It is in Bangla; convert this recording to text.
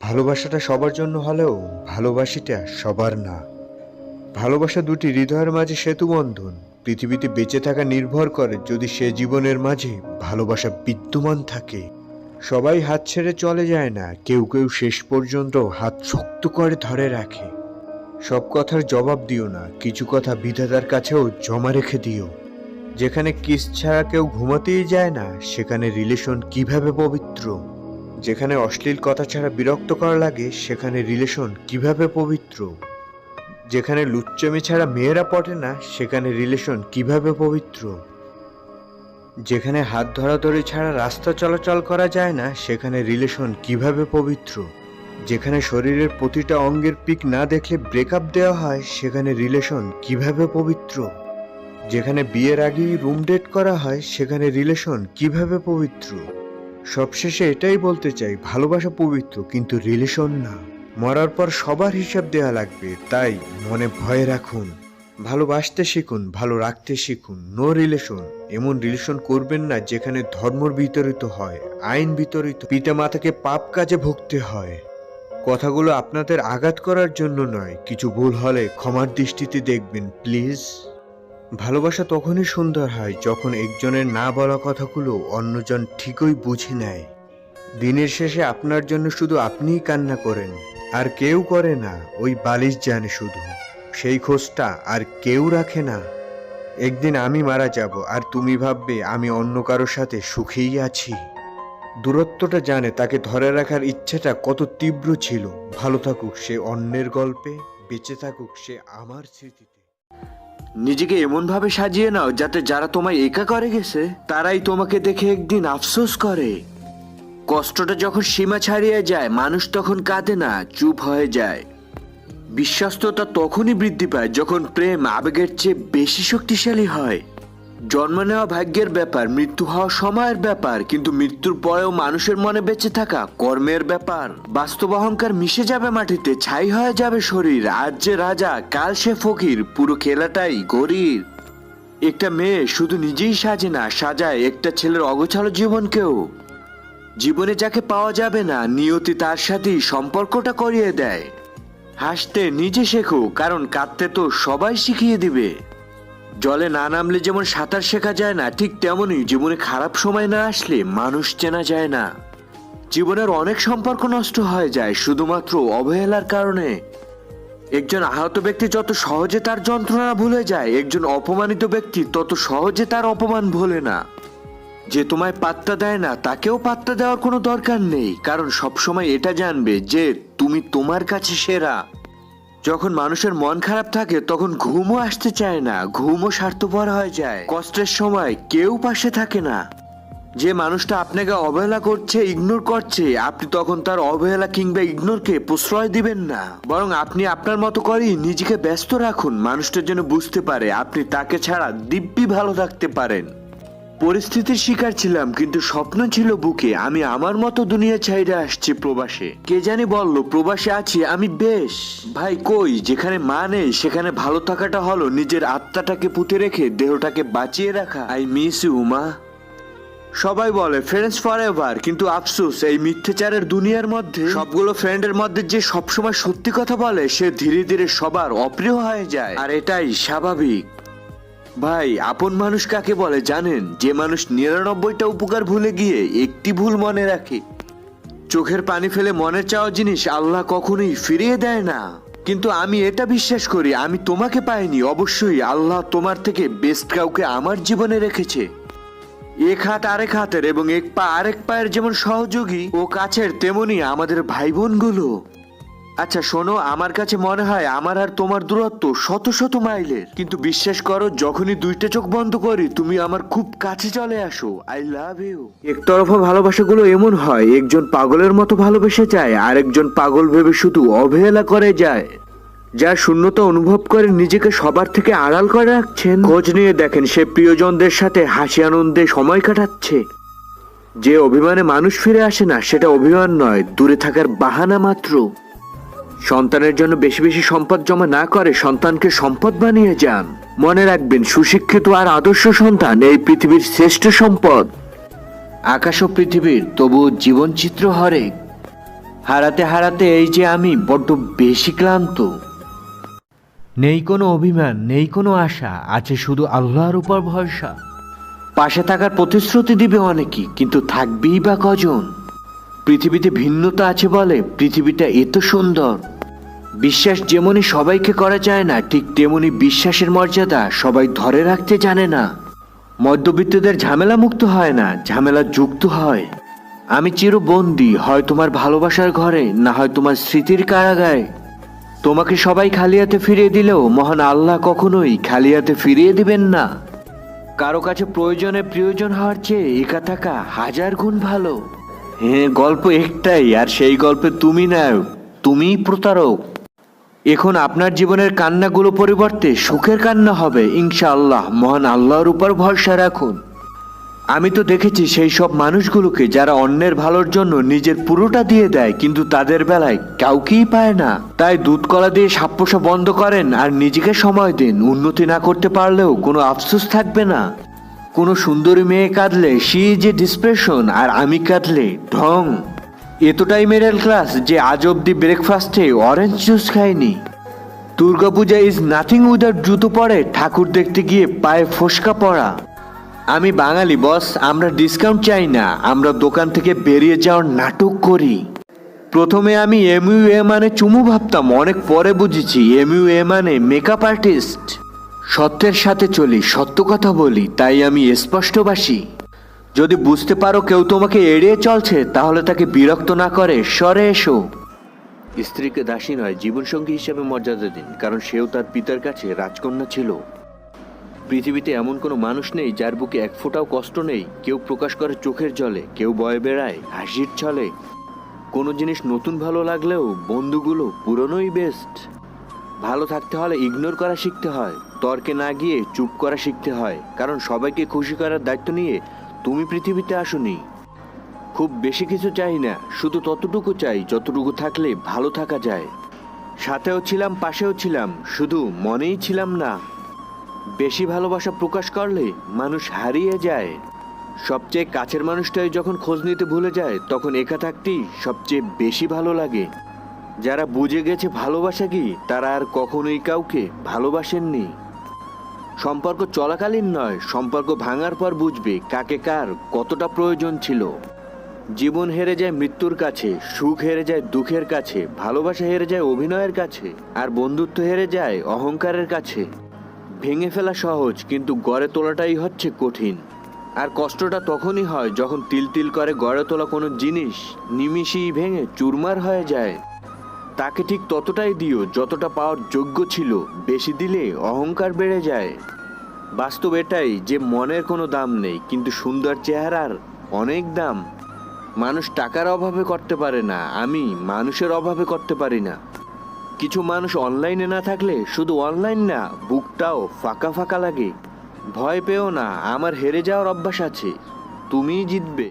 ভালোবাসাটা সবার জন্য হলেও ভালোবাসিটা সবার না। ভালোবাসা দুটি হৃদয়ের মাঝে সেতু বন্ধন। পৃথিবীতে বেঁচে থাকা নির্ভর করে যদি সে জীবনের মাঝে ভালোবাসা বিদ্যমান থাকে। সবাই হাত ছেড়ে চলে যায় না, কেউ কেউ শেষ পর্যন্ত হাত শক্ত করে ধরে রাখে। সব কথার জবাব দিও না, কিছু কথা বিধাতার কাছেও জমা রেখে দিও। যেখানে কিস ছাড়া কেউ ঘুমাতেই যায় না, সেখানে রিলেশন কিভাবে পবিত্র। যেখানে অশ্লীল কথা ছাড়া বিরক্ত করা লাগে, সেখানে রিলেশন কিভাবে পবিত্র। যেখানে লুচ্চামি ছাড়া মেয়েরা পটে না, সেখানে রিলেশন কিভাবে পবিত্র। যেখানে হাত ধরাধরি ছাড়া রাস্তা চলাচল করা যায় না, সেখানে রিলেশন কিভাবে পবিত্র। যেখানে শরীরের প্রতিটা অঙ্গের পিক না দেখলে ব্রেকআপ দেওয়া হয়, সেখানে রিলেশন কিভাবে পবিত্র। যেখানে বিয়ের আগেই রুম ডেট করা হয়, সেখানে রিলেশন কিভাবে পবিত্র। সবশেষে এটাই বলতে চাই, ভালোবাসা পবিত্র কিন্তু রিলেশন না। মরার পর সবার হিসাব দেওয়া লাগবে, তাই মনে ভয় রাখুন। ভালোবাসতে শিখুন, ভালো রাখতে শিখুন। No relation. এমন রিলেশন করবেন না যেখানে ধর্ম বিতরিত হয়, আইন বিতরিত, পিতামাতাকে পাপ কাজে ভুগতে হয়। কথাগুলো আপনাদের আঘাত করার জন্য নয়, কিছু ভুল হলে ক্ষমার দৃষ্টিতে দেখবেন প্লিজ। ভালোবাসা তখনই সুন্দর হয় যখন একজনের না বলা কথাগুলো অন্যজন ঠিকই বুঝে নেয়। দিনের শেষে আপনার জন্য শুধু আপনিই কান্না করেন, আর কেউ করে না। ওই বালিশ জানে শুধু, সেই খোঁজটা আর কেউ রাখে না। একদিন আমি মারা যাব আর তুমি ভাববে আমি অন্য কারোর সাথে সুখেই আছি। দূরত্বটা জানে তাকে ধরে রাখার ইচ্ছেটা কত তীব্র ছিল। ভালো থাকুক সে অন্যের গল্পে, বেঁচে থাকুক সে আমার স্মৃতিতে। নিজেকে এমন ভাবে সাজিয়ে নাও যাতে যারা তোমায় একা করে গেছে তারাই তোমাকে দেখে একদিন আফসোস করে। কষ্টটা যখন সীমা ছাড়িয়ে যায়, মানুষ তখন কাঁদে না, চুপ হয়ে যায়। বিশ্বস্ততা তখনই বৃদ্ধি পায় যখন প্রেম আবেগের চেয়ে বেশি শক্তিশালী হয়। জন্ম নেওয়া ভাগ্যের ব্যাপার, মৃত্যু হওয়া সময়ের ব্যাপার, কিন্তু মৃত্যুর পরেও মানুষের মনে বেঁচে থাকা কর্মের ব্যাপার। বাস্তব অহংকার মিশে যাবে মাটিতে, ছাই হয়ে যাবে শরীর। আজ যে রাজা, কাল সে ফকির, পুরো খেলাটাই গরিব। একটা মেয়ে শুধু নিজেই সাজে না, সাজায় একটা ছেলের অগোছালো জীবনকেও। জীবনে যাকে পাওয়া যাবে না, নিয়তি তার সাথেই সম্পর্কটা করিয়ে দেয়। হাসতে নিজে শেখো, কারণ কাঁদতে তো সবাই শিখিয়ে দিবে। জলে না নামলে যেমন সাঁতার শেখা যায় না, ঠিক তেমনই জীবনে খারাপ সময় না আসলে মানুষ চেনা যায় না। জীবনের অনেক সম্পর্ক নষ্ট হয়ে যায় শুধুমাত্র অবহেলার কারণে। একজন আহত ব্যক্তি যত সহজে তার যন্ত্রণা ভুলে যায়, একজন অপমানিত ব্যক্তি তত সহজে তার অপমান ভোলে না। যে তোমায় পাত্তা দেয় না তাকেও পাত্তা দেওয়ার কোনো দরকার নেই, কারণ সবসময় এটা জানবে যে তুমি তোমার কাছে সেরা। যখন মানুষের মন খারাপ থাকে তখন ঘুমও আসতে চায় না, ঘুমও স্বার্থপর হয়ে যায়। কষ্টের সময় কেউ পাশে থাকে না। যে মানুষটা আপনাকে অবহেলা করছে, ইগনোর করছে, আপনি তখন তার অবহেলা কিংবা ইগনোরকে প্রশ্রয় দিবেন না, বরং আপনি আপনার মতো করেই নিজেকে ব্যস্ত রাখুন। মানুষটা যেন বুঝতে পারে আপনি তাকে ছাড়া দিব্যি ভালো থাকতে পারেন। পরিস্থিতির শিকার ছিলাম, কিন্তু স্বপ্ন ছিল বুকে। আমি আমার মতো দুনিয়া ছাইড়ে আসছি প্রবাসে। কে জানি বলল প্রবাসে আছি আমি বেশ। ভাই কই, যেখানে মা নেই সেখানে ভালো থাকাটা হলো নিজের আত্মাটাকে পুঁতে রেখে দেহটাকে বাঁচিয়ে রাখা। আই মিস ইউ মা। সবাই বলে ফ্রেন্ডস ফরএভার, কিন্তু আফসোস এই মিথ্যাচারের দুনিয়ার মধ্যে সবগুলো ফ্রেন্ডের মধ্যে যে সবসময় সত্যি কথা বলে সে ধীরে ধীরে সবার অপ্রিয় হয়ে যায়, আর এটাই স্বাভাবিক। ভাই, আপন মানুষ কাকে বলে জানেন? যে মানুষ 99টা উপকার ভুলে গিয়ে একটি ভুল মনে রাখে। চোখের পানি ফেলে মনের চাওয়া জিনিস আল্লাহ কখনোই ফিরিয়ে দেয় না। কিন্তু আমি এটা বিশ্বাস করি, আমি তোমাকে পাইনি, অবশ্যই আল্লাহ তোমার থেকে বেস্ট কাউকে আমার জীবনে রেখেছে। এক হাত আরেক হাতের এবং এক পা আরেক পায়ের যেমন সহযোগী ও কাছের, তেমনি আমাদের ভাই বোনগুলো। আচ্ছা শোনো, আমার কাছে মনে হয় আমার আর তোমার দূরত্ব শত শত মাইলের, কিন্তু বিশ্বাস করো যখনই দুইটা চোখ বন্ধ করি তুমি আমার খুব কাছে চলে আসো। I love you. একতরফা ভালোবাসাগুলো এমন হয়, একজন পাগলের মতো ভালোবেসে যায়, আর একজন পাগল ভেবে শুধু অবহেলা করে যায়। যার শূন্যতা অনুভব করে নিজেকে সবার থেকে আড়াল করে রাখছেন, খোঁজ নিয়ে দেখেন সে প্রিয়জনদের সাথে হাসি আনন্দে সময় কাটাচ্ছে। যে অভিমানে মানুষ ফিরে আসে না, সেটা অভিমান নয়, দূরে থাকার বাহানা মাত্র। সন্তানের জন্য বেশি বেশি সম্পদ জমা না করে সন্তানকে সম্পদ বানিয়ে যান। মনে রাখবেন, সুশিক্ষিত আর আদর্শ সন্তান এই পৃথিবীর শ্রেষ্ঠ সম্পদ। আকাশ ও পৃথিবীর তবু জীবনচিত্র হরেক। হারাতে হারাতে এই যে আমি বড্ড বেশি ক্লান্ত। নেই কোনো অভিমান, নেই কোনো আশা, আছে শুধু আল্লাহর উপর ভরসা। পাশে থাকার প্রতিশ্রুতি দিবে অনেকেই, কিন্তু থাকবেই বা কজন? পৃথিবীতে ভিন্নতা আছে বলে পৃথিবীটা এত সুন্দর। বিশ্বাস যেমনই সবাইকে করা যায় না, ঠিক তেমনি বিশ্বাসের মর্যাদা সবাই ধরে রাখতে জানে না। মধ্যবিত্তদের ঝামেলা মুক্ত হয় না, ঝামেলা যুক্ত হয়। আমি চিরবন্দী, হয় তোমার ভালোবাসার ঘরে, না হয় তোমার স্মৃতির কারাগারে। তোমাকে সবাই খালি হাতে ফিরিয়ে দিলেও মহান আল্লাহ কখনোই খালি হাতে ফিরিয়ে দিবেন না। কারো কাছে প্রয়োজনে প্রিয়জন হওয়ার চেয়ে একা থাকা হাজার গুণ ভালো। হ্যাঁ, গল্প একটাই, আর সেই গল্পে তুমি নায়ক, তুমিই প্রতারক। এখন আপনার জীবনের কান্নাগুলো পরিবর্তে সুখের কান্না হবে ইনশাআল্লাহ। মহান আল্লাহর উপর ভরসা রাখুন। আমি তো দেখেছি সেই সব মানুষগুলোকে যারা অন্যের ভালোর জন্য নিজের পুরোটা দিয়ে দেয়, কিন্তু তাদের বেলায় কাউকেই পায় না। তাই দুধ কলা দিয়ে সাপ্পোষা বন্ধ করেন আর নিজেকে সময় দিন। উন্নতি না করতে পারলেও কোনো আফসোস থাকবে না। কোনো সুন্দরী মেয়ে কাঁদলে সি যে ডিসপ্রেশন, আর আমি কাঁদলে ঢং। এতটাই মিডল ক্লাস যে আজ অব্দি ব্রেকফাস্টে অরেঞ্জ জুস খায়নি। দুর্গাপূজা ইজ নাথিং উইদাউট জুতো পরে ঠাকুর দেখতে গিয়ে পায়ে ফোসকা পড়া। আমি বাঙালি বস, আমরা ডিসকাউন্ট চাই না, আমরা দোকান থেকে বেরিয়ে যাওয়ার নাটক করি। প্রথমে আমি এমইউএ মানে চুমু ভাবতাম, অনেক পরে বুঝেছি এমইউএ মানে মেকআপ আর্টিস্ট। সত্যের সাথে চলি, সত্য কথা বলি, তাই আমি স্পষ্টবাসী। যদি বুঝতে পারো কেউ তোমাকে এড়িয়ে চলছে, তাহলে তাকে বিরক্ত না করে সরে এসো। স্ত্রীকে দাসী নয়, জীবনসঙ্গী হিসেবে মর্যাদা দিন, কারণ সেও তার পিতার কাছে রাজকন্যা ছিল। পৃথিবীতে এমন কোনো মানুষ নেই যার বুকে এক ফোঁটাও কষ্ট নেই। কেউ প্রকাশ করে চোখের জলে, কেউ বয়ে বেড়ায় হাসির ছলে। কোনো জিনিস নতুন ভালো লাগলেও বন্ধুগুলো পুরনোই বেস্ট। ভালো থাকতে হলে ইগনোর করা শিখতে হয়, তর্কে না গিয়ে চুপ করা শিখতে হয়, কারণ সবাইকে খুশি করার দায়িত্ব নিয়ে তুমি পৃথিবীতে আসোনি। খুব বেশি কিছু চাই না, শুধু ততটুকু চাই যতটুকু থাকলে ভালো থাকা যায়। সাথেও ছিলাম, পাশেও ছিলাম, শুধু মনেই ছিলাম না। বেশি ভালোবাসা প্রকাশ করলে মানুষ হারিয়ে যায়। সবচেয়ে কাছের মানুষটাই যখন খোঁজ নিতে ভুলে যায়, তখন একা থাকতেই সবচেয়ে বেশি ভালো লাগে। যারা বুঝে গেছে ভালোবাসা কি, তারা আর কখনোই কাউকে ভালোবাসেননি। সম্পর্ক চলাকালীন নয়, সম্পর্ক ভাঙার পর বুঝবে কাকে কার কতটা প্রয়োজন ছিল। জীবন হেরে যায় মৃত্যুর কাছে, সুখ হেরে যায় দুঃখের কাছে, ভালোবাসা হেরে যায় অভিনয়ের কাছে, আর বন্ধুত্ব হেরে যায় অহংকারের কাছে। ভেঙে ফেলা সহজ, কিন্তু গড়ে তোলাটাই হচ্ছে কঠিন। আর কষ্টটা তখনই হয় যখন তিল তিল করে গড়ে তোলা কোনো জিনিস নিমিষেই ভেঙে চুরমার হয়ে যায়। তাকে ঠিক ততটাই দিও যতটা পাওয়ার যোগ্য ছিল, বেশি দিলে অহংকার বেড়ে যায়। বাস্তব এটাই যে মনের কোনো দাম নেই, কিন্তু সুন্দর চেহারার অনেক দাম। মানুষ টাকার অভাবে করতে পারে না, আমি মানুষের অভাবে করতে পারি না। কিছু মানুষ অনলাইনে না থাকলে শুধু অনলাইন না, বুকটাও ফাঁকা ফাঁকা লাগে। ভয় পেও না, আমার হেরে যাওয়ার অভ্যাস আছে, তুমিই জিতবে।